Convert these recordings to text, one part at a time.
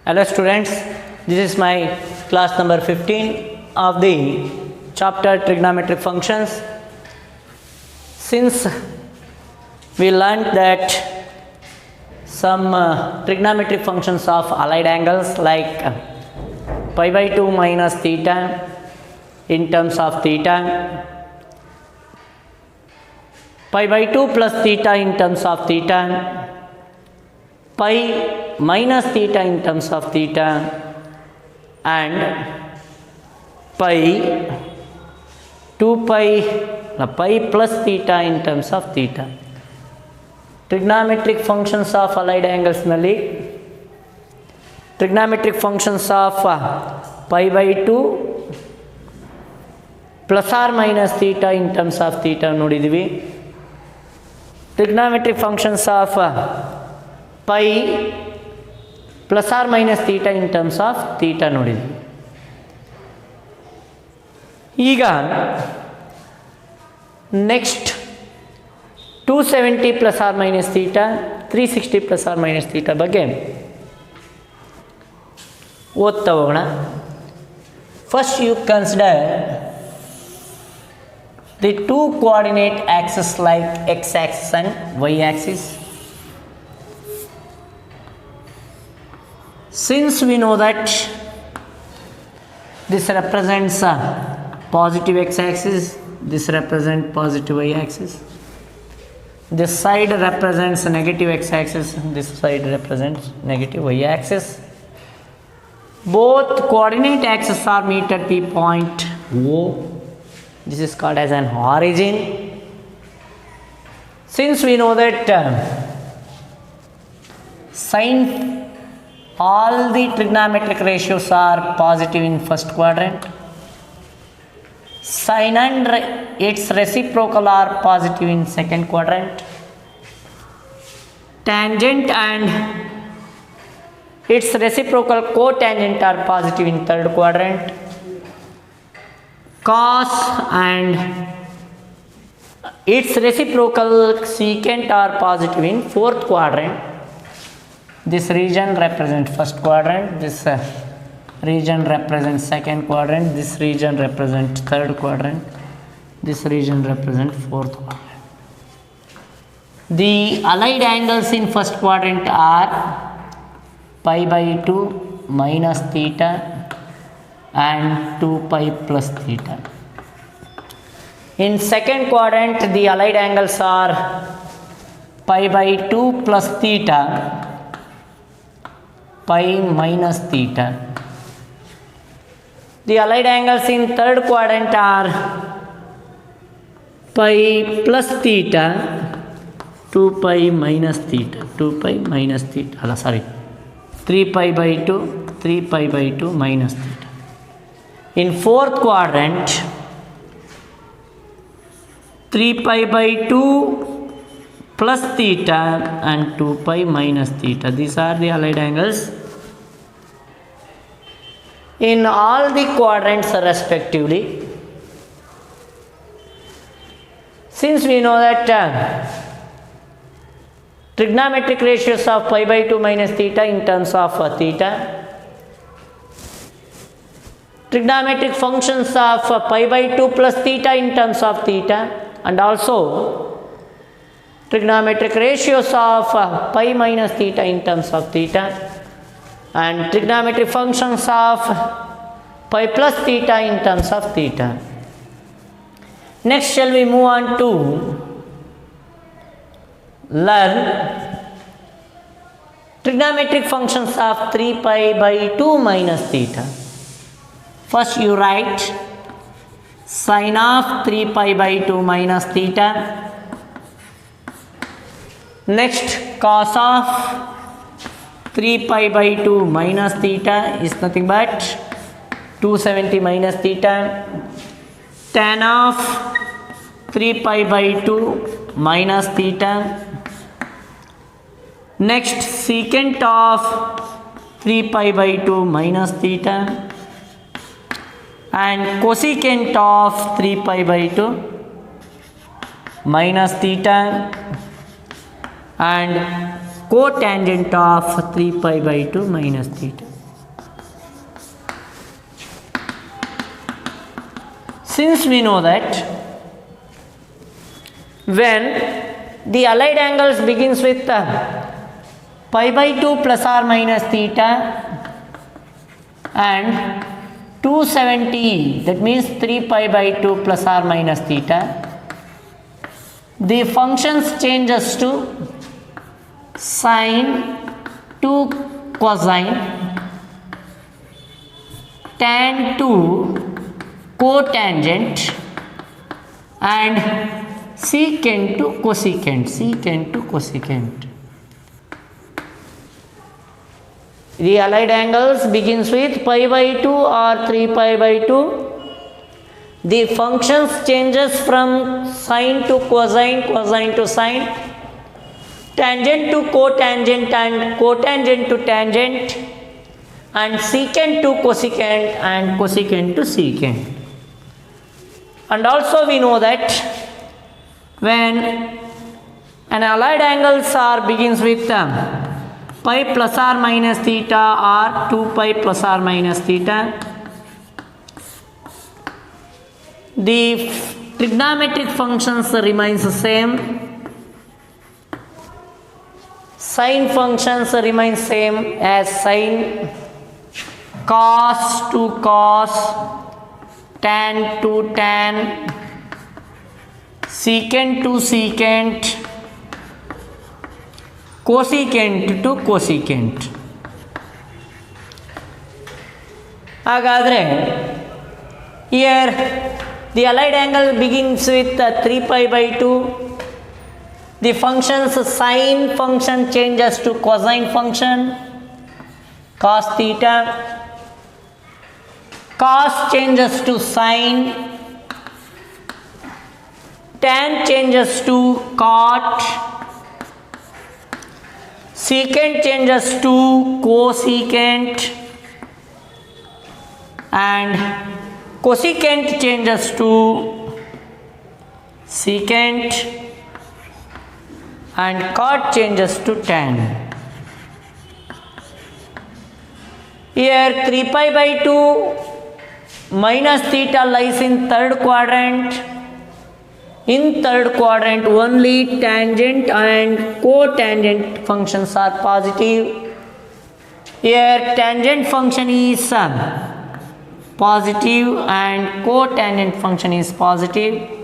Hello students, this is my class number 15 of the chapter trigonometric functions. Since we learned that some trigonometric functions of allied angles like pi by 2 minus theta in terms of theta, pi by 2 plus theta in terms of theta, pi minus theta in terms of theta, and pi plus theta in terms of theta. Trigonometric functions of allied angles nalli trigonometric functions of pi by 2 plus or minus theta in terms of theta ನೋಡಿದ್ವಿ. Trigonometric functions of pi plus or minus theta in terms of theta ನೋಡಿದ್ವಿ. ಈಗ next 270 plus or minus theta, 360 plus or minus theta ಬಗ್ಗೆ ಓದ್ತಾ ಹೋಗೋಣ. First you consider the two coordinate axes like x axis and y axis. Since we know that this represents a positive x axis, this represents positive y axis, this side represents negative x axis, this side represents negative y axis. Both coordinate axes are meet at the point O. This is called as an origin. Since we know that sin, all the trigonometric ratios are positive in first quadrant, sin and its reciprocal are positive in second quadrant, tangent and its reciprocal cotangent are positive in third quadrant, cos and its reciprocal secant are positive in fourth quadrant. This region represents first quadrant, this region represents second quadrant, this region represents third quadrant, this region represents fourth quadrant. The allied angles in first quadrant are pi by 2 minus theta and 2 pi plus theta. In second quadrant, the allied angles are pi by 2 plus theta, pi minus theta. The allied angles in third quadrant are pi plus theta, 2 pi minus theta, 2 pi minus theta, 3 pi by 2, 3 pi by 2 minus theta. In fourth quadrant, 3 pi by 2 plus theta and 2 pi minus theta. These are the allied angles in all the quadrants respectively. Since we know that trigonometric ratios of pi by 2 minus theta in terms of theta, trigonometric functions of pi by 2 plus theta in terms of theta, and also trigonometric ratios of pi minus theta in terms of theta, and trigonometric functions of pi plus theta in terms of theta. Next, shall we move on to learn trigonometric functions of 3 pi by 2 minus theta. First you write sin of 3 pi by 2 minus theta. Next, cos of 3 pi by 2 minus theta is nothing but 270 minus theta. Tan of 3 pi by 2 minus theta. Next, secant of 3 pi by 2 minus theta and cosecant of 3 pi by 2 minus theta and cotangent of 3 pi by 2 minus theta. Since we know that when the allied angles begins with pi by 2 plus or minus theta and 270, that means 3 pi by 2 plus or minus theta, the functions changes to sine to cosine, tan to cotangent and secant to cosecant. The allied angles begins with pi by 2 or 3 pi by 2. The functions changes from sine to cosine, cosine to sine, tangent to cotangent and cotangent to tangent, and secant to cosecant and cosecant to secant. And also we know that when an allied angles are begins with pi plus or minus theta or 2 pi plus or minus theta, the trigonometric functions remains the same. Sine functions remain same as sine, cos to cos, tan to tan, secant to secant, cosecant to cosecant. Hagadre here the allied angle begins with 3 pi by 2. The functions sine function changes to cosine function, cos theta, cos changes to sine, tan changes to cot, secant changes to cosecant, and cosecant changes to secant, and cot changes to tan. Here 3 pi by 2 minus theta lies in third quadrant. In third quadrant only tangent and cotangent functions are positive. Here tangent function is positive and cotangent function is positive,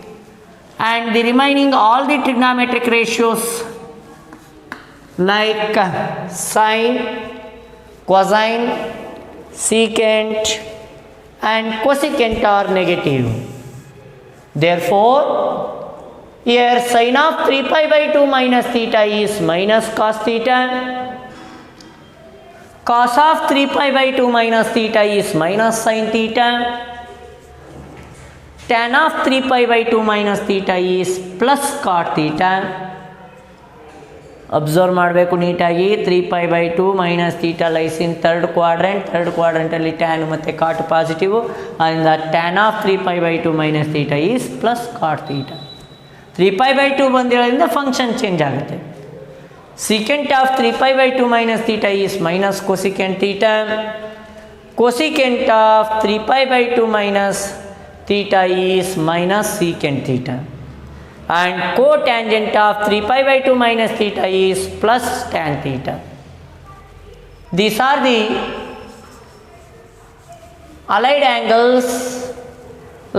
and the remaining all the trigonometric ratios like sine, cosine, secant and cosecant are negative. Therefore here sine of 3 pi by 2 minus theta is minus cos theta, cos of 3 pi by 2 minus theta is minus sin theta, tan of 3 pi by 2 minus theta is plus cot theta. Observe ಮಾಡಬೇಕು ನೀಟಾಗಿ. 3 pi by 2 minus theta lies in third quadrant ಅಲ್ಲಿ tan ಮತ್ತು cot positive, ಆದ್ದರಿಂದ tan of 3 pi by 2 minus theta is plus cot theta. 3 pi by 2 ಬಂದಿರೋದ್ರಿಂದ function change ಆಗುತ್ತೆ. Secant of 3 pi by 2 minus theta is minus cosecant theta. Cosecant of 3 pi by 2 minus theta is minus secant theta. And cotangent of 3 pi by 2 minus theta is plus tan theta. These are the allied angles,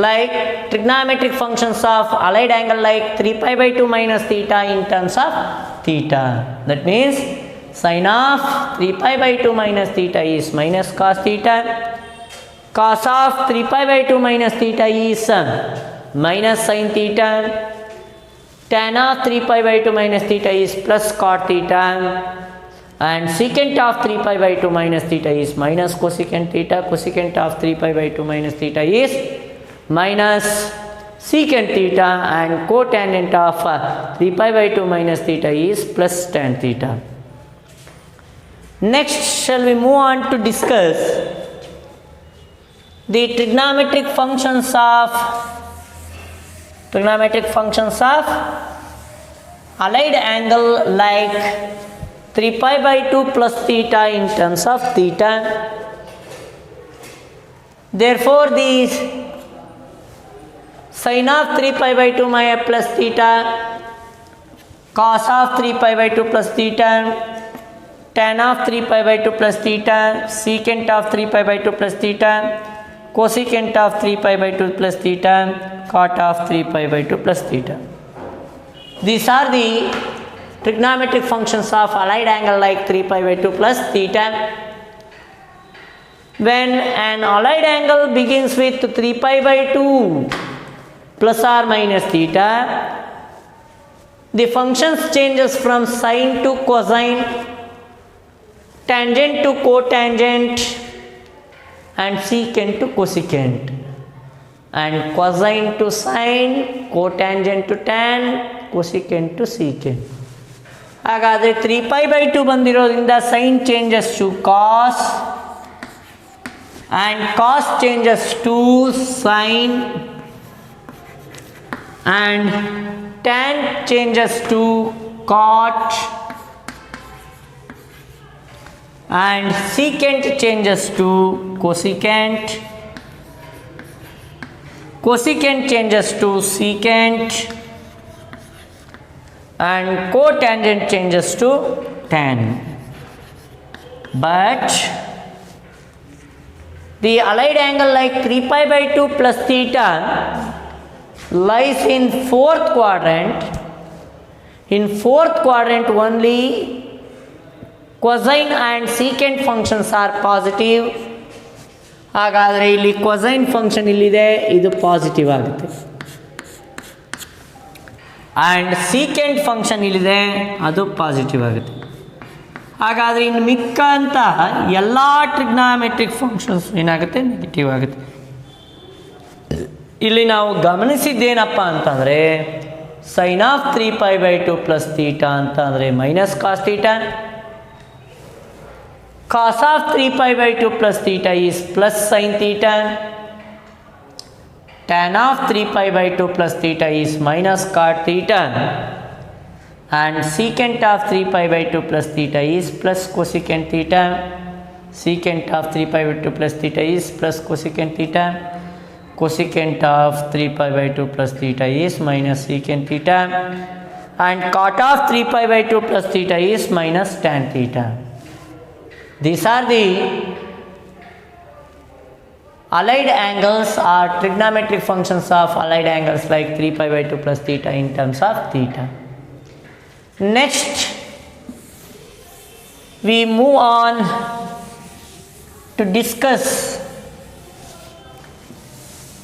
like trigonometric functions of allied angle like 3 pi by 2 minus theta in terms of theta. That means sine of 3 pi by 2 minus theta is minus cos theta, cos of 3 pi by 2 minus theta is minus sin theta, tan of 3 pi by 2 minus theta is plus cot theta, and secant of 3 pi by 2 minus theta is minus cosecant theta. Cosecant of 3 pi by 2 minus theta is minus secant theta, and cotangent of 3 pi by 2 minus theta is plus tan theta. Next, shall we move on to discuss the trigonometric functions of allied angle like 3 pi by 2 plus theta in terms of theta. Therefore, the sin of 3 pi by 2 plus theta, cos of 3 pi by 2 plus theta, tan of 3 pi by 2 plus theta, secant of 3 pi by 2 plus theta, cosecant of 3 pi by 2 plus theta, cot of 3 pi by 2 plus theta. These are the trigonometric functions of allied angle like 3 pi by 2 plus theta. When an allied angle begins with 3 pi by 2 plus or minus theta, the functions changes from sine to cosine, tangent to cotangent, and secant to cosecant, and cosine to sine, cotangent to tan, cosecant to secant. ಹಾಗಾದರೆ 3 pi by 2 ಬಂದಿರೋದ್ರಿಂದ sin changes to cos, and cos changes to sine, and tan changes to cot, and secant changes to cosecant, cosecant changes to secant, and cotangent changes to tan. But the allied angle like 3 pi by 2 plus theta lies in fourth quadrant. In fourth quadrant only cosine and secant functions are positive. ಹಾಗಾದರೆ ಇಲ್ಲಿ cosine function ಇಲ್ಲಿದೆ, ಇದು positive ಆಗುತ್ತೆ. And secant function ಇಲ್ಲಿದೆ, ಅದು positive ಆಗುತ್ತೆ. ಹಾಗಾದರೆ ಇನ್ನು ಮಿಕ್ಕ ಅಂತ ಎಲ್ಲ ಟ್ರಿಗ್ನಾಮೆಟ್ರಿಕ್ ಫಂಕ್ಷನ್ಸ್ ಏನಾಗುತ್ತೆ, ನೆಗೆಟಿವ್ ಆಗುತ್ತೆ. ಇಲ್ಲಿ ನಾವು ಗಮನಿಸಿದ್ದೇನಪ್ಪ ಅಂತಂದರೆ sine of 3 pi by 2 plus theta ಅಂತ ಅಂದರೆ minus cos theta, cos of 3 pi by 2 plus theta is plus sin theta, tan of 3 pi by 2 plus theta is minus cot theta, and secant of 3 pi by 2 plus theta is plus cosecant theta, secant of 3 pi by 2 plus theta is plus cosecant theta, cosecant of 3 pi by 2 plus theta is minus secant theta, and cot of 3 pi by 2 plus theta is minus tan theta. These are the allied angles or trigonometric functions of allied angles like 3 pi by 2 plus theta in terms of theta. Next, we move on to discuss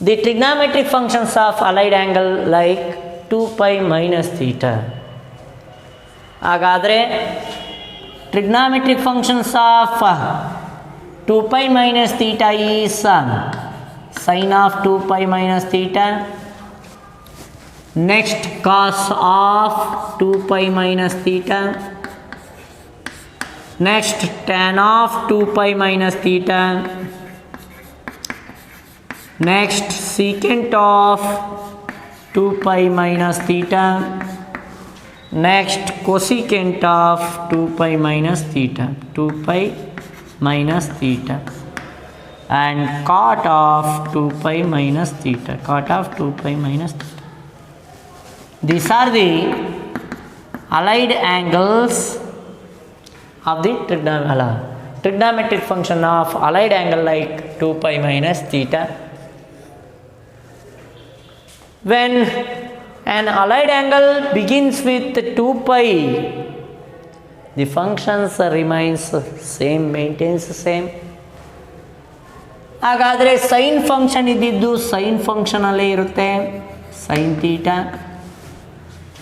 the trigonometric functions of allied angle like 2 pi minus theta. ಹಾಗಾದರೆ trigonometric functions of 2 pi minus theta is sin of 2 pi minus theta, next cos of 2 pi minus theta, next tan of 2 pi minus theta, next secant of 2 pi minus theta, next cosecant of 2 pi minus theta, 2 pi minus theta, and cot of 2 pi minus theta, cot of 2 pi minus theta. These are the allied angles of the trigonometric function of allied angle like 2 pi minus theta. When an allied angle begins with 2 pi, the functions remains same, maintains same. ಹಾಗಾದರೆ sine function ಇದ್ದಿದ್ದು sign ಫಂಕ್ಷನಲ್ಲೇ ಇರುತ್ತೆ, sine theta.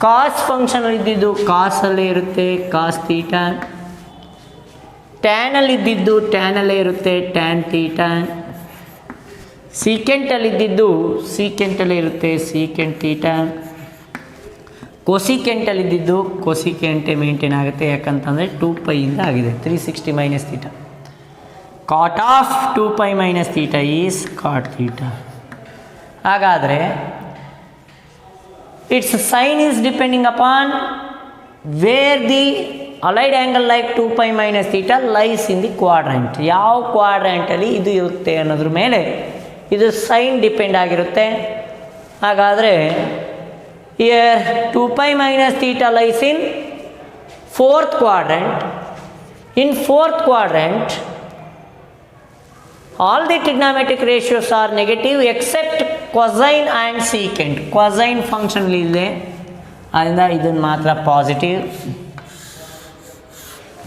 ಕಾಸ್ function ಇದ್ದಿದ್ದು ಕಾಸಲ್ಲೇ ಇರುತ್ತೆ, cos theta. ಟ್ಯಾನಲ್ಲಿ ಇದ್ದಿದ್ದು ಟ್ಯಾನಲ್ಲೇ ಇರುತ್ತೆ, tan theta. ಸೀಕೆಂಟಲ್ಲಿ ಇದ್ದಿದ್ದು ಸೀಕೆಂಟಲ್ಲೇ ಇರುತ್ತೆ, secant theta. ಕೊಸಿಕೆಂಟಲ್ಲಿ ಇದ್ದಿದ್ದು ಕೊಸಿಕೆಂಟೆ ಮೇಂಟೈನ್ ಆಗುತ್ತೆ, ಯಾಕಂತಂದರೆ 2 ಪೈಯಿಂದ ಆಗಿದೆ, 360 minus theta. Cot of 2 pi minus theta is cot theta. ಹಾಗಾದರೆ it's sign is depending upon where the allied angle like 2π minus theta lies in the quadrant. ಯಾವ ಕ್ವಾಡ್ರೆಂಟಲ್ಲಿ ಇದು ಇರುತ್ತೆ ಅನ್ನೋದ್ರ ಮೇಲೆ ಇದು ಸೈನ್ ಡಿಪೆಂಡ್ ಆಗಿರುತ್ತೆ. ಹಾಗಾದರೆ here 2π minus theta lies in fourth quadrant. In fourth quadrant all the trigonometric ratios are negative except cosine and secant. Cosine function ಇದೆ, ಅದರಿಂದ ಇದನ್ನು ಮಾತ್ರ ಪಾಸಿಟಿವ್.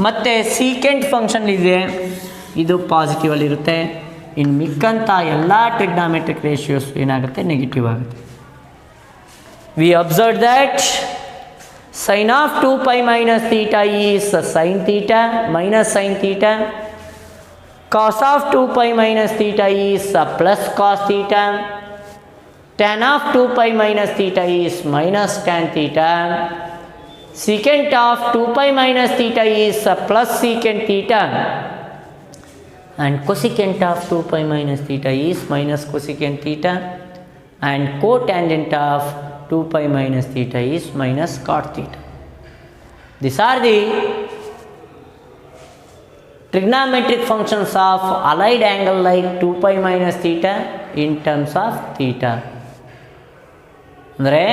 ಮತ್ತು ಸೀಕೆಂಟ್ ಫಂಕ್ಷನ್ ಇದೆ, ಇದು ಪಾಸಿಟಿವಲ್ಲಿರುತ್ತೆ. ಇನ್ನು ಮಿಕ್ಕಂಥ ಎಲ್ಲ ಟ್ರಿಗ್ನಾಮೆಟ್ರಿಕ್ ರೇಷಿಯೋಸ್ ಏನಾಗುತ್ತೆ, ನೆಗೆಟಿವ್ ಆಗುತ್ತೆ. V observe that sin of 2π minus theta is sin theta minus sin theta. Cos of 2π minus theta is plus cos theta. Tan of 2π minus theta is minus tan theta. Secant of 2π minus theta is plus secant theta. And cosecant of 2π minus theta is minus cosecant theta. And cotangent of 2π minus theta is minus cot theta. These are the trigonometric functions of allied angle like 2π minus theta in terms of theta. ಅಂದರೆ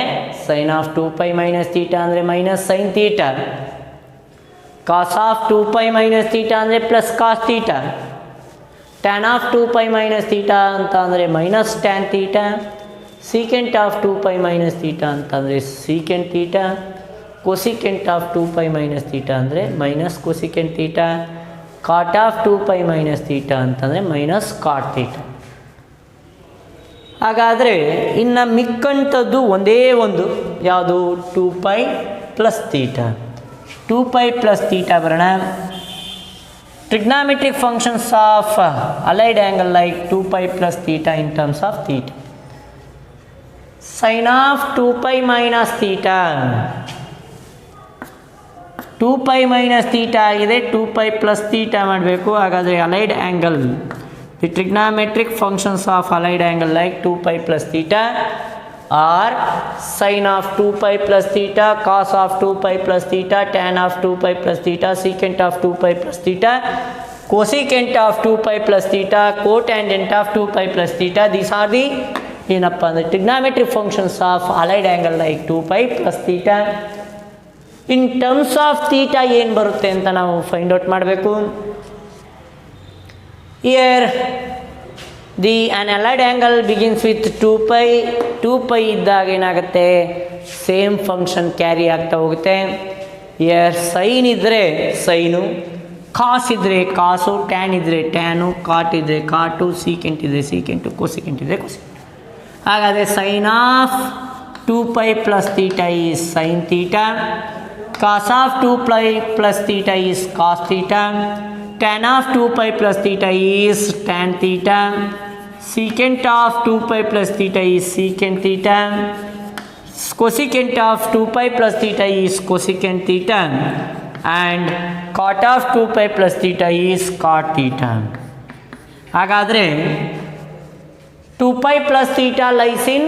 sin of 2π minus theta ಅಂದರೆ minus sin theta. Cos of 2π minus theta ಅಂದರೆ plus cos theta. Tan of 2π minus theta ಅಂತ ಅಂದರೆ minus tan theta. Secant of 2π minus theta ಅಂತ ಅಂದರೆ secant theta. Cosecant of 2π minus theta ಅಂದರೆ minus cosecant theta. Cot of 2π minus theta ಅಂತಂದರೆ minus cot theta. ಹಾಗಾದರೆ ಇನ್ನು ಮಿಕ್ಕಂಥದ್ದು ಒಂದೇ ಒಂದು, ಯಾವುದು, 2π ಪ್ಲಸ್ ಥೀಟಾ. 2π ಪ್ಲಸ್ ಥೀಟಾ ಬರೋಣ. Trigonometric functions of allied angle like 2π plus theta in terms of theta. Sine of 2π minus theta. 2π minus theta ಆಗಿದೆ, 2π plus theta ಮಾಡಬೇಕು. ಹಾಗಾದರೆ allied angle, the trigonometric functions of allied angle like 2π plus theta are sine of 2π plus theta, cos of 2π plus theta, tan of 2π plus theta, secant of 2π plus theta, cosecant of 2π plus theta, cotangent of 2π plus theta. These are the ಏನಪ್ಪ ಅಂದರೆ trigonometric functions of allied angle like 2π plus theta. In terms of theta ಏನು ಬರುತ್ತೆ ಅಂತ ನಾವು find out ಮಾಡಬೇಕು. Here the on allied angle begins with 2π. 2π ಇದ್ದಾಗ ಏನಾಗುತ್ತೆ, same function carry ಆಗ್ತಾ ಹೋಗುತ್ತೆ. ಇಯರ್ ಸೈನ್ ಇದ್ದರೆ ಸೈನು, ಕಾಸ್ ಇದ್ದರೆ ಕಾಸು, ಟ್ಯಾನ್ ಇದ್ದರೆ ಟ್ಯಾನು, ಕಾಟ್ ಇದ್ದರೆ ಕಾಟು, ಸೀಕೆಂಟ್ ಇದ್ದರೆ ಸೀಕೆಂಟು, ಕೋಸಿಕೆಂಟ್ ಇದ್ದರೆ ಕೋಸಿಕೆಂಟ್. ಹಾಗಾದರೆ sine of 2π plus theta is sine theta. Cos of 2π plus theta is cos theta. Tan of 2π plus theta is tan theta. Secant of 2π plus theta is secant theta. Cosecant of 2π plus theta is cosecant theta. And cot of 2π plus theta is cot theta. ಹಾಗಾದರೆ 2π plus theta lies in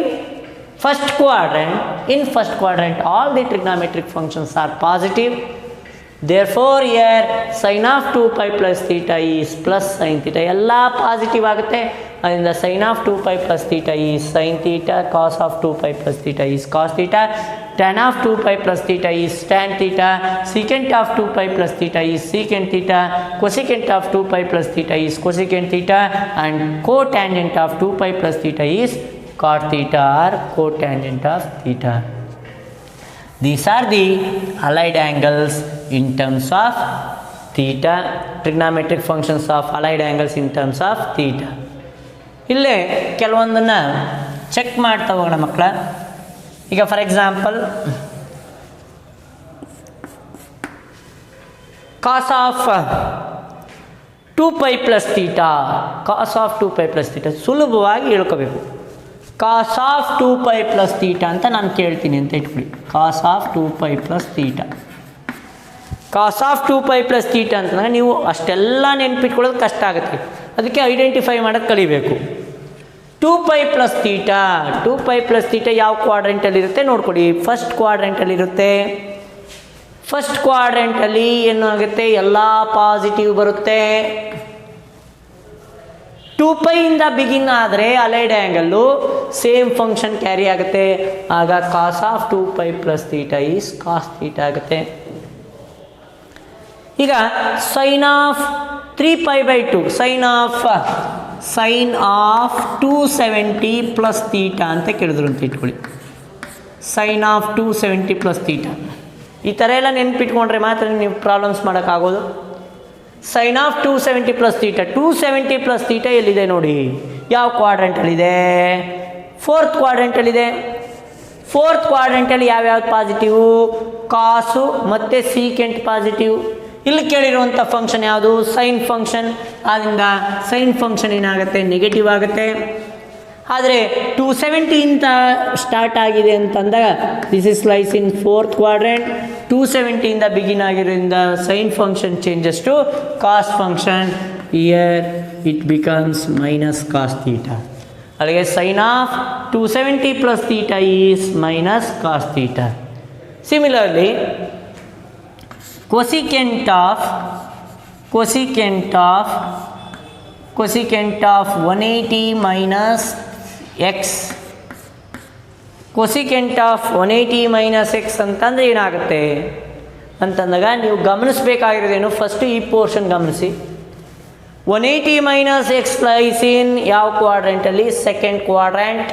first quadrant. In first quadrant all the trigonometric functions are positive. Therefore here sin of 2π plus theta is plus sin theta. ಎಲ್ಲ positive ಆಗುತ್ತೆ. ಅದರಿಂದ sin of 2π plus theta is sin theta. Cos of 2π plus theta is cos theta. Tan of 2π plus theta is tan theta. Secant of 2π plus theta is secant theta. Cosecant of 2π plus theta is cosecant theta. And cotangent of 2π plus theta is cot theta or cotangent of theta. These are the allied angles in terms of theta, trigonometric functions of allied angles in terms of theta. ಇಲ್ಲೇ ಕೆಲವೊಂದನ್ನು check ಮಾಡ್ತಾ ಹೋಗೋಣ ಮಕ್ಕಳ. ಈಗ for example cos of 2π plus theta, cos of 2π plus theta ಸುಲಭವಾಗಿ ಹೇಳ್ಕೋಬೇಕು. Cos of 2π plus theta ಅಂತ ನಾನು ಕೇಳ್ತೀನಿ ಅಂತ ಇಟ್ಬಿಡಿ. Cos of 2π plus theta, cos of 2π plus theta ಅಂತಂದರೆ ನೀವು ಅಷ್ಟೆಲ್ಲ ನೆನ್ಪಿಟ್ಕೊಳ್ಳೋದು ಕಷ್ಟ ಆಗುತ್ತೆ. ಅದಕ್ಕೆ ಐಡೆಂಟಿಫೈ ಮಾಡೋದು ಕಲಿಬೇಕು. 2π ಪ್ಲಸ್ ಥೀಟಾ, 2π ಪ್ಲಸ್ ಥೀಟಾ ಯಾವ ಕ್ವಾಡ್ರೆಂಟಲ್ಲಿರುತ್ತೆ ನೋಡ್ಕೊಡಿ. ಫಸ್ಟ್ ಕ್ವಾಡ್ರೆಂಟಲ್ಲಿರುತ್ತೆ. ಫಸ್ಟ್ ಕ್ವಾಡ್ರೆಂಟಲ್ಲಿ ಏನಾಗುತ್ತೆ, ಎಲ್ಲ ಪಾಸಿಟಿವ್ ಬರುತ್ತೆ. 2π ಇಂದ ಬಿಗಿನ್ ಆದರೆ allied angle same function carry ಆಗುತ್ತೆ. ಆಗ ಕಾಸ್ ಆಫ್ 2π + θ ಈಸ್ ಕಾಸ್ θ ಆಗುತ್ತೆ. ಈಗ ಸೈನ್ ಆಫ್ 3π/2 ಸೈನ್ ಆಫ್ 270 + θ ಅಂತ ಕೇಳಿದ್ರು ಅಂತ ಇಟ್ಕೊಳ್ಳಿ. ಸೈನ್ ಆಫ್ 270 + θ ಈ ಥರ ಎಲ್ಲ ನೆನ್ಪಿಟ್ಕೊಂಡ್ರೆ ಮಾತ್ರ ನೀವು ಪ್ರಾಬ್ಲಮ್ಸ್ ಮಾಡೋಕ್ಕಾಗೋದು. ಸೈನ್ ಆಫ್ 270 + θ 270 + θ ಎಲ್ಲಿದೆ ನೋಡಿ, ಯಾವ ಕ್ವಾಡ್ರೆಂಟಲ್ಲಿದೆ? 4th ಕ್ವಾಡ್ರೆಂಟಲ್ಲಿದೆ. 4th ಕ್ವಾಡ್ರೆಂಟಲ್ಲಿ ಯಾವ್ಯಾವ್ದು ಪಾಸಿಟಿವ್? ಕಾಸು ಮತ್ತು ಸೀಕೆಂಟ್ ಪಾಸಿಟಿವ್. ಇಲ್ಲಿ ಕೇಳಿರುವಂಥ ಫಂಕ್ಷನ್ ಯಾವುದು? Sine function. ಆದ್ದರಿಂದ ಸೈನ್ ಫಂಕ್ಷನ್ ಏನಾಗುತ್ತೆ, ನೆಗೆಟಿವ್ ಆಗುತ್ತೆ. ಆದರೆ 270 ಇಂದ ಸ್ಟಾರ್ಟ್ ಆಗಿದೆ ಅಂತಂದಾಗ this is lies in 4th quadrant. 270 ಇಂದ ಬಿಗಿನ್ ಆಗಿರೋದ್ರಿಂದ sine function changes to cos function. Here it becomes minus cos theta. ಅಲ್ಲಿಗೆ sine of 270 + θ is minus cos theta. Similarly cosecant of 180 minus x. cosecant of 180 minus x ಅಂತಂದರೆ ಏನಾಗುತ್ತೆ ಅಂತಂದಾಗ ನೀವು ಗಮನಿಸಬೇಕಾಗಿರೋದೇನು, first ಈ portion ಗಮನಿಸಿ. 180 minus x lies in ಯಾವ ಕ್ವಾಡ್ರೆಂಟಲ್ಲಿ? Second quadrant.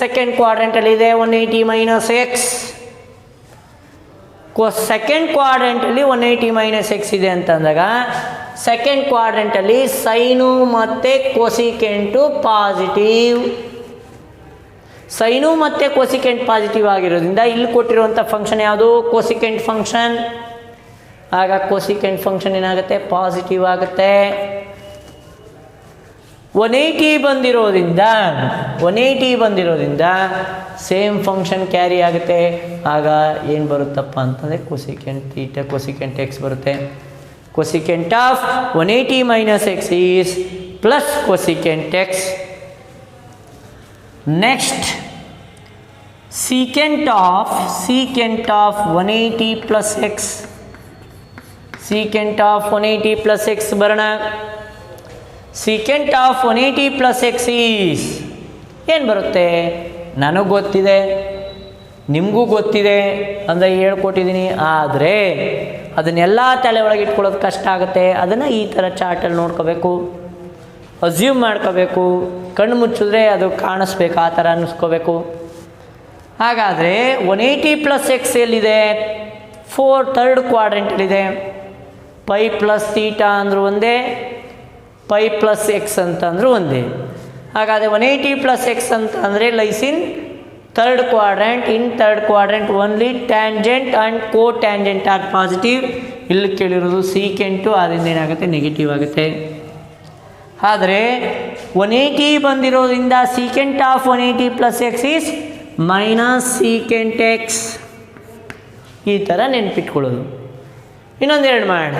Second ಕ್ವಾಡ್ರೆಂಟಲ್ಲಿದೆ 180 minus x. ಸೆಕೆಂಡ್ ಕ್ವಾಡ್ರೆಂಟಲ್ಲಿ 180 minus x ಇದೆ ಅಂತಂದಾಗ ಸೆಕೆಂಡ್ ಕ್ವಾಡ್ರೆಂಟಲ್ಲಿ ಸೈನು ಮತ್ತು ಕೊಸಿಕೆಂಟು ಪಾಸಿಟಿವ್. ಸೈನು ಮತ್ತು ಕೊಸಿಕೆಂಟ್ ಪಾಸಿಟಿವ್ ಆಗಿರೋದ್ರಿಂದ ಇಲ್ಲಿ ಕೊಟ್ಟಿರುವಂಥ ಫಂಕ್ಷನ್ ಯಾವುದು? Cosecant function. ಆಗ ಕೊಸಿಕೆಂಟ್ ಫಂಕ್ಷನ್ ಏನಾಗುತ್ತೆ? ಪಾಸಿಟಿವ್ ಆಗುತ್ತೆ. 180 ಬಂದಿರೋದ್ರಿಂದ ಸೇಮ್ ಫಂಕ್ಷನ್ ಕ್ಯಾರಿ ಆಗುತ್ತೆ. ಆಗ ಏನು ಬರುತ್ತಪ್ಪ ಅಂತಂದರೆ ಕೊಸಿಕೆಂಟ್ ಥೀಟ ಕೊಸಿಕೆಂಟ್ ಎಕ್ಸ್ ಬರುತ್ತೆ. Cosecant of 180 minus x is plus cosecant X. Next secant of 180 + x. Secant of 180 + x ಬರೋಣ. ಸೀಕೆಂಟ್ ಆಫ್ 180 + x ಈಸ್ ಏನು ಬರುತ್ತೆ? ನನಗೆ ಗೊತ್ತಿದೆ, ನಿಮಗೂ ಗೊತ್ತಿದೆ ಅಂದರೆ ಹೇಳ್ಕೊಟ್ಟಿದ್ದೀನಿ. ಆದರೆ ಅದನ್ನೆಲ್ಲ ತಲೆ ಒಳಗೆ ಇಟ್ಕೊಳ್ಳೋದು ಕಷ್ಟ ಆಗುತ್ತೆ. ಅದನ್ನು ಈ ಥರ ಚಾರ್ಟಲ್ಲಿ ನೋಡ್ಕೋಬೇಕು, ಅಸ್ಯೂಮ್ ಮಾಡ್ಕೋಬೇಕು. ಕಣ್ಣು ಮುಚ್ಚಿದ್ರೆ ಅದು ಕಾಣಿಸ್ಬೇಕು, ಆ ಥರ ಅನ್ನಿಸ್ಕೋಬೇಕು. ಹಾಗಾದರೆ 180 + x ಎಲ್ಲಿದೆ? 3rd ಕ್ವಾಡ್ರೆಂಟಲ್ಲಿದೆ. π + θ ಅಂದರೂ ಒಂದೇ, π + x ಅಂತಂದರೂ ಒಂದೇ. ಹಾಗಾದರೆ 180 + x ಅಂತ ಅಂದರೆ lies in 3rd quadrant. In 3rd quadrant only tangent and cotangent are positive. ಇಲ್ಲಿ ಕೇಳಿರೋದು ಸೀಕೆಂಟು, ಅದರಿಂದ ಏನಾಗುತ್ತೆ? ನೆಗೆಟಿವ್ ಆಗುತ್ತೆ. ಆದರೆ 180 ಬಂದಿರೋದ್ರಿಂದ secant of 180 + x is minus secant X. ಈ ಥರ ನೆನ್ಪಿಟ್ಕೊಳ್ಳೋದು. ಇನ್ನೊಂದೆರಡು ಮಾಡೋಣ.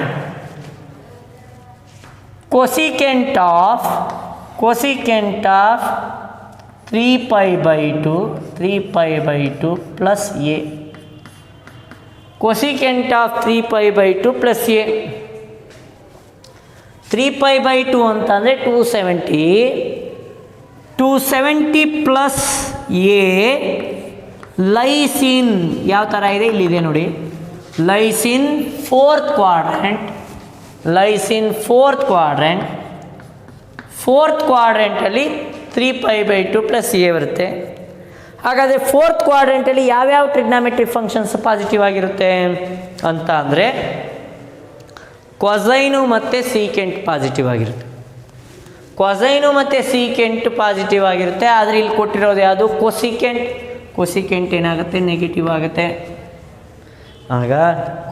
cosecant of 3π/2 plus a. cosecant of 3π/2 plus a. 3π/2 ಅಂತಂದರೆ 270 plus a ಲೈಸ್ ಇನ್ ಯಾವ ಥರ ಇದೆ ಇಲ್ಲಿದೆ ನೋಡಿ. Lies in 4th quadrant. Lies in 4th quadrant. 4th ಕ್ವಾಡ್ರೆಂಟಲ್ಲಿ 3π/2 plus a ಬರುತ್ತೆ. ಹಾಗಾದರೆ 4th ಕ್ವಾಡ್ರೆಂಟಲ್ಲಿ ಯಾವ್ಯಾವ ಟ್ರಿಗ್ನಾಮೆಟ್ರಿಕ್ ಫಂಕ್ಷನ್ಸ್ ಪಾಸಿಟಿವ್ ಆಗಿರುತ್ತೆ ಅಂತ ಅಂದರೆ ಕ್ವಾಸೈನು ಮತ್ತು ಸೀಕೆಂಟ್ ಪಾಸಿಟಿವ್ ಆಗಿರುತ್ತೆ. ಕ್ವಾಸೈನು ಮತ್ತು ಸೀಕೆಂಟ್ ಪಾಸಿಟಿವ್ ಆಗಿರುತ್ತೆ. ಆದರೆ ಇಲ್ಲಿ ಕೊಟ್ಟಿರೋದು ಯಾವುದು? ಕೊಸಿಕೆಂಟ್. ಕೊಸಿಕೆಂಟ್ ಏನಾಗುತ್ತೆ? ನೆಗೆಟಿವ್ ಆಗುತ್ತೆ. ಆಗ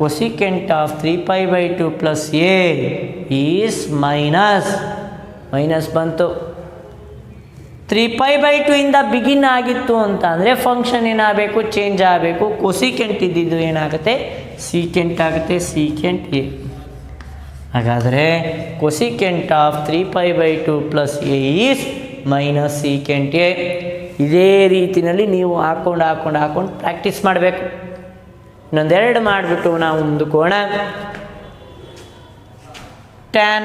cosecant of 3π/2 plus a is minus ಬಂತು. 3π/2 ಇಂದ ಬಿಗಿನ್ ಆಗಿತ್ತು ಅಂತ ಅಂದರೆ ಫಂಕ್ಷನ್ ಏನಾಗಬೇಕು? ಚೇಂಜ್ ಆಗಬೇಕು. ಕೊಸಿಕೆಂಟ್ ಇದ್ದಿದ್ದು ಏನಾಗುತ್ತೆ? ಸೀಕೆಂಟ್ ಆಗುತ್ತೆ. Secant a. ಹಾಗಾದರೆ cosecant of 3π/2 plus a is minus secant a. ಇದೇ ರೀತಿಯಲ್ಲಿ ನೀವು ಹಾಕ್ಕೊಂಡು ಪ್ರಾಕ್ಟೀಸ್ ಮಾಡಬೇಕು. ಇನ್ನೊಂದೆರಡು ಮಾಡಿಬಿಟ್ಟು ನಾವು ಮುಂದಕ್ಕೋಣ. tan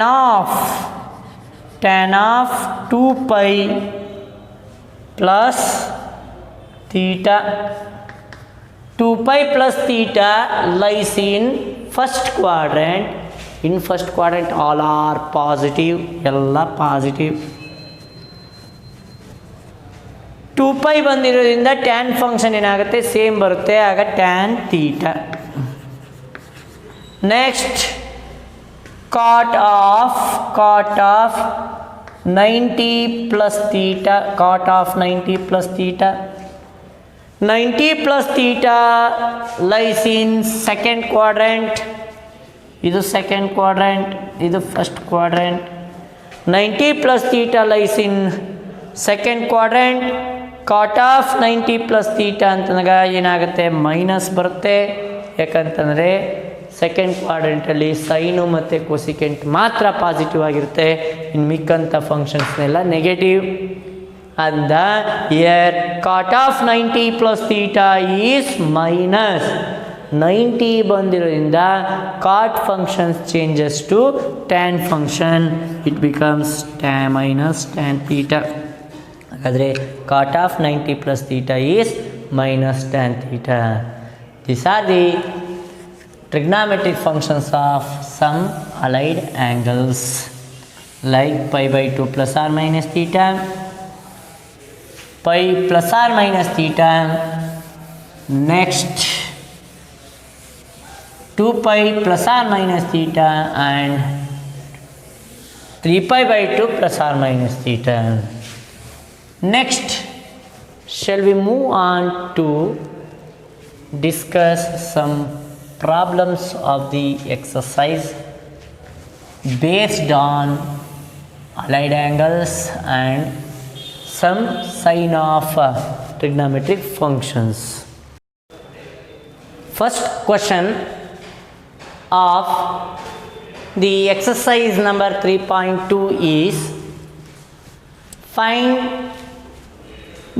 of 2 pi plus theta. 2 pi plus theta lies in first quadrant. In first quadrant all are positive, ಎಲ್ಲ ಪಾಸಿಟಿವ್. 2 pi ಬಂದಿರೋದ್ರಿಂದ tan ಫಂಕ್ಷನ್ ಏನಾಗುತ್ತೆ, ಸೇಮ್ ಬರುತ್ತೆ, ಆಗ tan theta. Next cot of 90 plus theta. Cot of 90 plus theta. 90 plus theta lies in second quadrant. ಇದು second quadrant, ಇದು first quadrant. 90 plus theta lies in second quadrant. Cot of 90 plus theta ಅಂತಂದಾಗ ಏನಾಗುತ್ತೆ, minus ಬರುತ್ತೆ. ಯಾಕಂತಂದರೆ second ಕ್ವಾಡ್ರೆಂಟಲ್ಲಿ sine ಮತ್ತು cosecant ಮಾತ್ರ positive ಆಗಿರುತ್ತೆ, ಇನ್ನು ಮಿಕ್ಕಂಥ ಫಂಕ್ಷನ್ಸ್ನೆಲ್ಲ ನೆಗೆಟಿವ್. ಅಂದ here cot of 90 plus theta is minus. 90 ಬಂದಿರೋದ್ರಿಂದ cot functions changes to tan function, it becomes minus tan theta. ಹಾಗಾದರೆ cot of 90 plus theta is minus tan theta. This are the trigonometric functions of some allied angles like pi by 2 plus or minus theta, pi plus or minus theta. Next 2 pi plus or minus theta and 3 pi by 2 plus or minus theta. Next, shall we move on to discuss some problems of the exercise based on allied angles and some sign of trigonometric functions. First question of the exercise number 3.2 is find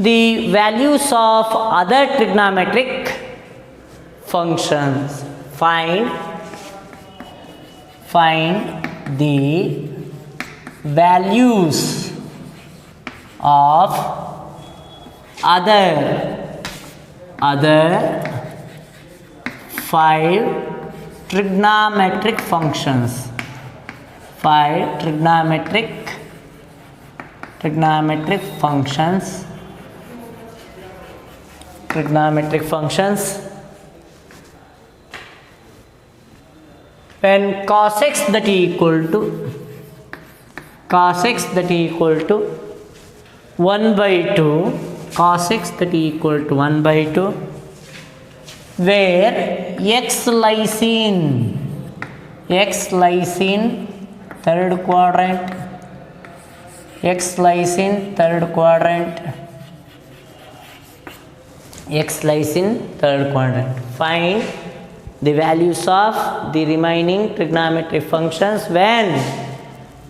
the values of other trigonometric functions. Find the values of other 5 trigonometric functions. 5 trigonometric functions. When cos x that is equal to 1 by 2, cos x that is equal to 1 by 2, where x lies in third quadrant, Find the values of the remaining trigonometric functions when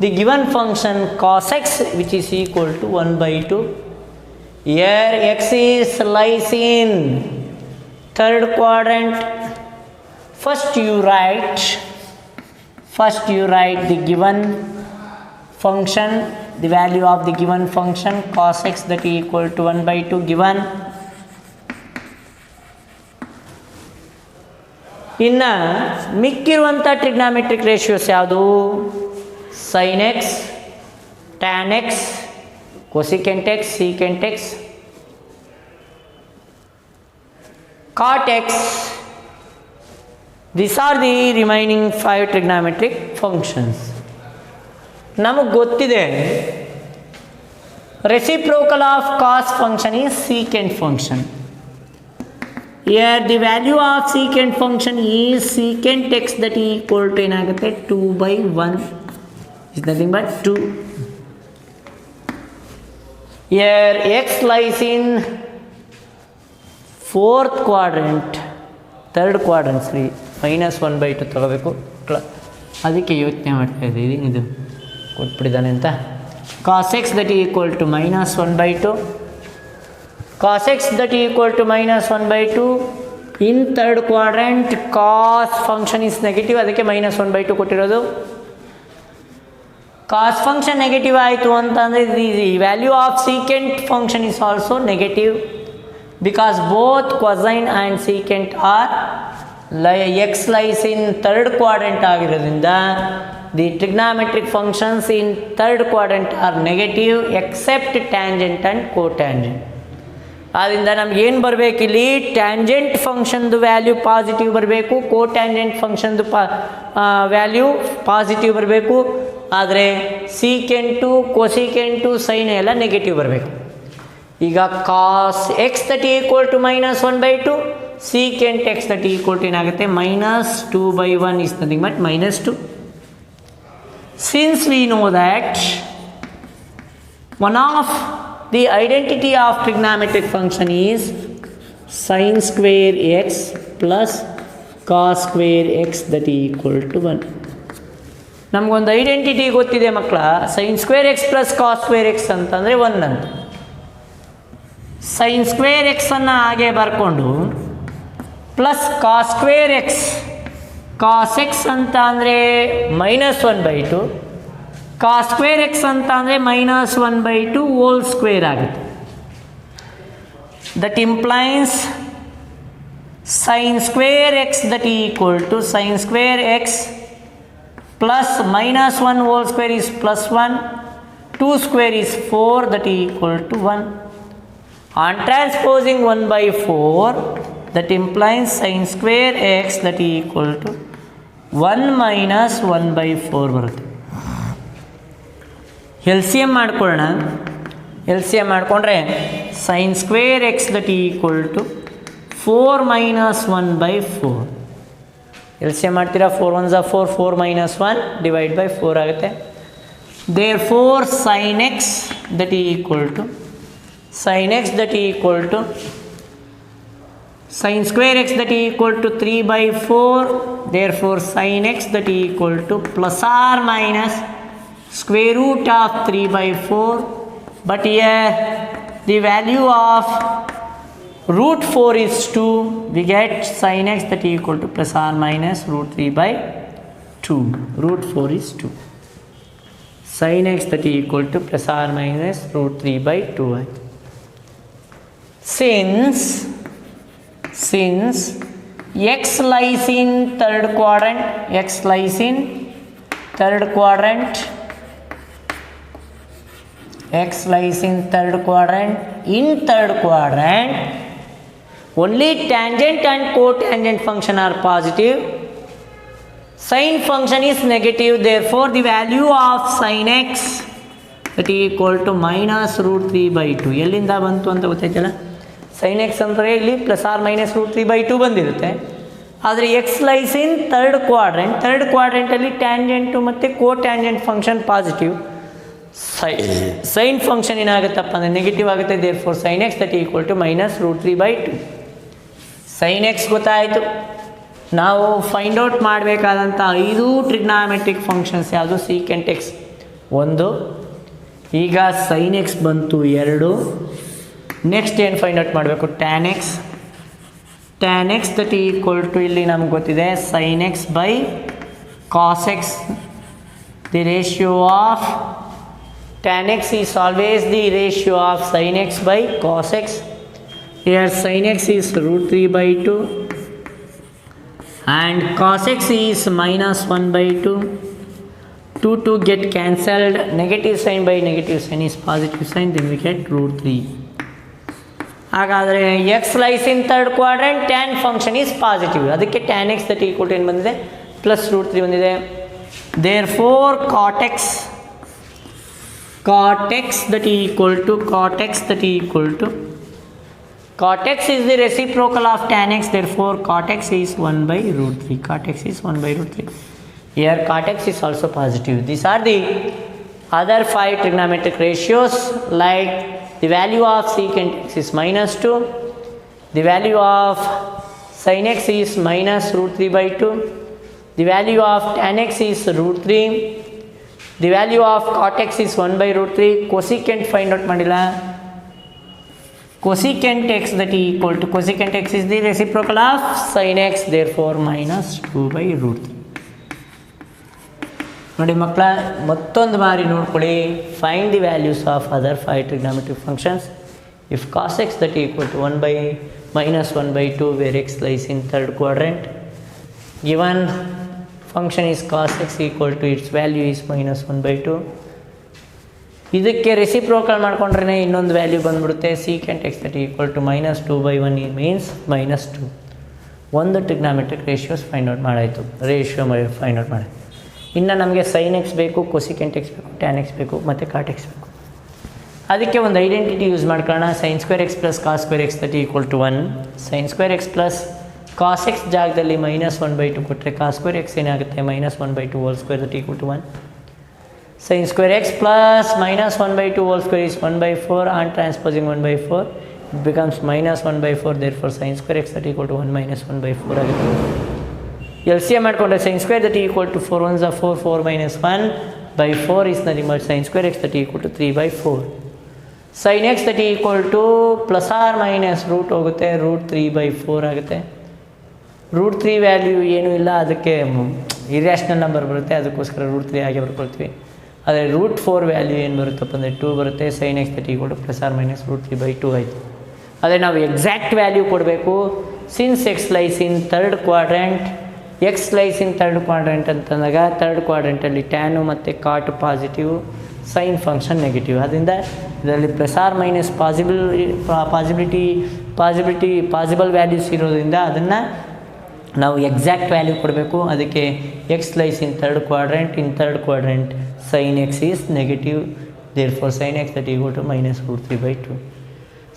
the given function cos x which is equal to 1 by 2. Here x lies in third quadrant. First you write the given function, the value of the given function cos x that is equal to 1 by 2 given. ಇನ್ನು ಮಿಕ್ಕಿರುವಂಥ trigonometric ratios ಯಾವುದು? Sine x, tan x, cosecant x, secant x, cot x. This are the remaining 5 trigonometric functions. ನಮಗೆ ಗೊತ್ತಿದೆ reciprocal of cos function is secant function. Here the value of secant function is secant x that is equal to ಏನಾಗುತ್ತೆ 2 by 1 is nothing but 2. Here x lies in fourth quadrant, third quadrant -1 by 2 ತಗೋಬೇಕು. ಅದಕ್ಕೆ ಯೋಚನೆ ಮಾಡ್ತಾ ಇದ್ದೀವಿ ಇದು ಕೊಟ್ಬಿಟ್ಟಿದ್ದಾನೆ ಅಂತ. cos x that is equal to -1 by 2, cos x that is equal to -1 by 2 in third quadrant cos function is negative, ಅದಕ್ಕೆ -1/2 ಕೊಟ್ಟಿರೋದು. Cos function negative ಆಯಿತು ಅಂತಂದರೆ the value of secant function is also negative because both cosine and secant are x lies in third quadrant ಆಗಿರೋದ್ರಿಂದ the trigonometric functions in third quadrant are negative except tangent and cotangent. ಆದ್ದರಿಂದ ನಮ್ಗೆ ಏನು ಬರಬೇಕಿಲ್ಲಿ, tangent ಫಂಕ್ಷನ್ದು value positive ಬರಬೇಕು, cotangent ಫಂಕ್ಷನ್ದು value positive ಬರಬೇಕು. ಆದರೆ ಸೀಕೆಂಟು ಕೊಸಿಕೆಂಟು ಸೈನ್ ಎಲ್ಲ ನೆಗೆಟಿವ್ ಬರಬೇಕು. ಈಗ cos x that equal to -1/2, secant x that equal to ಏನಾಗುತ್ತೆ -2/1 is nothing but -2. Since we know that one of the identity of trigonometric function is sin square x plus cos square x that equal to 1. ನಮಗೊಂದು identity ಗೊತ್ತಿದೆ ಮಕ್ಕಳ, sin square x plus cos square x ಅಂತಂದರೆ 1 ಅಂತ. sin square x ಅನ್ನು ಹಾಗೆ ಬರ್ಕೊಂಡು plus cos square x cos x ಅಂತ ಅಂದರೆ -1/2, ಕಾಸ್ ಸ್ಕ್ವೇರ್ ಎಕ್ಸ್ ಅಂತ ಅಂದರೆ -1/2 ಹೋಲ್ ಸ್ಕ್ವೇರ್ ಆಗುತ್ತೆ. That implies sine square x that equal to sine square x plus -1 whole square is +1, 2 square is 4 that equal to 1. On transposing 1/4 that implies sin square x that equal to 1 minus 1/4 ಬರುತ್ತೆ. L C M ಮಾಡ್ಕೊಳ್ಳೋಣ. L C M ಮಾಡಿಕೊಂಡ್ರೆ sin square x that equal to 4 minus 1/4. L C M ಮಾಡ್ತೀರಾ, 4 1s are 4, 4 minus 1 divide by 4 ಆಗುತ್ತೆ. Therefore sin x that equal to sin square x that equal to 3/4. Therefore sin x that equal to plus or minus square root of 3/4. But here the value of root 4 is 2. We get sin x that equal to plus or minus root 3/2. Root 4 is 2. Sin x that equal to plus or minus root 3/2. Since x lies in third quadrant, in third quadrant only tangent and cotangent function are positive, sin function is negative. Therefore the value of sin x that equal to minus root 3/2. ಎಲ್ಲಿಂದ ಬಂತು ಅಂತ ಗೊತ್ತಾಯ್ತಲ್ಲ, sin x ಅಂದರೆ ಇಲ್ಲಿ plus or minus root 3/2 ಬಂದಿರುತ್ತೆ. ಆದರೆ x lies in third ಕ್ವಾಡ್ರೆಂಟಲ್ಲಿ tangent ಮತ್ತು cotangent function positive, sine function ಏನಾಗುತ್ತಪ್ಪ ಅಂದರೆ ನೆಗೆಟಿವ್ ಆಗುತ್ತೆ. Therefore sin x that equal to minus root 3/2. sin x ಗೊತ್ತಾಯಿತು. ನಾವು ಫೈಂಡ್ ಔಟ್ ಮಾಡಬೇಕಾದಂಥ 5 ಟ್ರಿಗ್ನಾಮೆಟ್ರಿಕ್ ಫಂಕ್ಷನ್ಸ್ ಯಾವುದು, ಸೀಕೆಂಟ್ ಎಕ್ಸ್ 1, ಈಗ sin x ಬಂತು 2. ನೆಕ್ಸ್ಟ್ ಏನು ಫೈಂಡ್ ಔಟ್ ಮಾಡಬೇಕು, tan x that equal to ಇಲ್ಲಿ ನಮ್ಗೆ ಗೊತ್ತಿದೆ sin x by cos x. The ratio of tan x is always the ratio of sin x by cos x. Here sin x is root 3/2 and cos x is minus 1/2. 2 get cancelled, negative sign by negative sign is positive sign, then we get root 3. ಹಾಗಾದರೆ x lies in third quadrant, tan function is positive, ಅದಕ್ಕೆ tan x that equal to ಏನು ಬಂದಿದೆ, plus root 3 ಬಂದಿದೆ. Therefore cot x that equal to cot x is the reciprocal of tan x. Therefore cot x is 1/√3. Here cot x is also positive. These are the other 5 trigonometric ratios, like the value of secant x is -2, the value of sin x is minus root 3/2, the value of tan x is root 3, the value of cot x is 1/√3. cosecant find out ಮಾಡಿಲ್ಲ, cosecant x that is equal to cosecant x is the reciprocal of sin x, therefore minus 2 by root 3. ನೋಡಿ ಮಕ್ಕಳ ಮತ್ತೊಂದು ಬಾರಿ ನೋಡ್ಕೊಳ್ಳಿ. Find the values of other 5 trigonometric functions if cos x that is equal to 1 by minus 1 by 2 where x lies in third quadrant. Given function is cos x equal to its value is minus 1 by 2. ಇದಕ್ಕೆ reciprocal ಮಾಡ್ಕೊಂಡ್ರೆ ಇನ್ನೊಂದು value ಬಂದ್ಬಿಡುತ್ತೆ secant x that is equal to minus 2 by 1 means minus 2. ಒಂದು trigonometric ratios find out ಮಾಡಾಯಿತು, ratio find out ಮಾಡಾಯಿತು. ಇನ್ನು ನಮಗೆ sin x ಬೇಕು, cosecant x ಬೇಕು, tan x ಬೇಕು ಮತ್ತು cot x ಬೇಕು. ಅದಕ್ಕೆ ಒಂದು ಐಡೆಂಟಿಟಿ ಯೂಸ್ ಮಾಡ್ಕೊಳ್ಳೋಣ. sin square x plus cos square x that is equal to 1. sin square x plus cos x ಜಾಗದಲ್ಲಿ minus 1 by 2 ಕೊಟ್ಟರೆ cos square x ಏನಾಗುತ್ತೆ minus 1 by 2 whole square that is equal to 1. sin square x plus minus 1 by 2 whole square is 1 by 4 and transposing 1 by 4 it becomes minus 1 by 4, therefore sin square x that is equal to 1 minus 1 by 4 ಆಗುತ್ತೆ. LCM ಮಾಡಿಕೊಂಡ್ರೆ sin square that is equal to 4 1s are 4, 4 minus 1 by 4 is nothing but sin square x that is equal to 3 by 4. sin x that is equal to plus or minus root ಹೋಗುತ್ತೆ, root 3 by 4 ಆಗುತ್ತೆ. Root 3 value ಏನೂ ಇಲ್ಲ, ಅದಕ್ಕೆ irrational number ಬರುತ್ತೆ, ಅದಕ್ಕೋಸ್ಕರ root 3 ಆಗಿ ಬರ್ಕೊಳ್ತೀವಿ. ಆದರೆ root 4 value ಏನು ಬರುತ್ತಪ್ಪ ಅಂದರೆ 2 ಬರುತ್ತೆ. sin x that is equal to plus or minus root 3 by 2 ಆಯಿತು. ಅದೇ ನಾವು ಎಕ್ಸಾಕ್ಟ್ ವ್ಯಾಲ್ಯೂ ಕೊಡಬೇಕು. Since x lies in third quadrant, x lies in third quadrant ಅಂತಂದಾಗ ಥರ್ಡ್ ಕ್ವಾಡ್ರೆಂಟಲ್ಲಿ ಟ್ಯಾನು ಮತ್ತು cot positive, sine function negative. ಅದರಿಂದ ಇದರಲ್ಲಿ plus or minus possible values ಇರೋದ್ರಿಂದ ಅದನ್ನು ನಾವು ಎಕ್ಸಾಕ್ಟ್ ವ್ಯಾಲ್ಯೂ ಕೊಡಬೇಕು. ಅದಕ್ಕೆ x lies in third quadrant sine x is negative, therefore sine x that equal to minus root 3 by 2.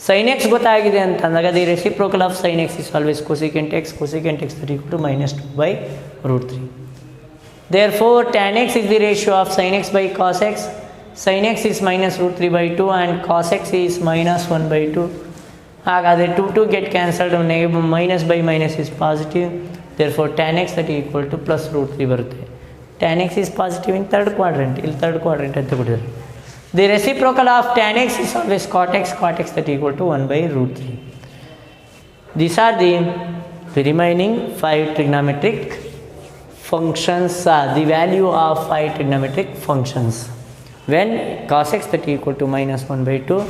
sin x ಗೊತ್ತಾಗಿದೆ ಅಂತಂದಾಗ the reciprocal of sin x is always cosecant x that equal to minus 2 by root 3. Therefore tan x is the ratio of sin x by cos x. sin x is minus root 3 by 2 and cos x is minus 1 by 2. ಹಾಗಾದರೆ 2 get cancelled, minus by minus is positive, therefore tan x that is equal to plus root 3 ಬರುತ್ತೆ. tan x is positive in third quadrant, ಇಲ್ಲಿ third quadrant ಅಂತ ಕೊಟ್ಟಿದ್ದಾರೆ. The reciprocal of tan x is always cot x that is equal to 1 by root 3. These are the remaining 5 trigonometric functions, the value of 5 trigonometric functions when cos x that is equal to minus 1 by 2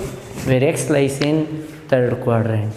where x lies in third quadrant.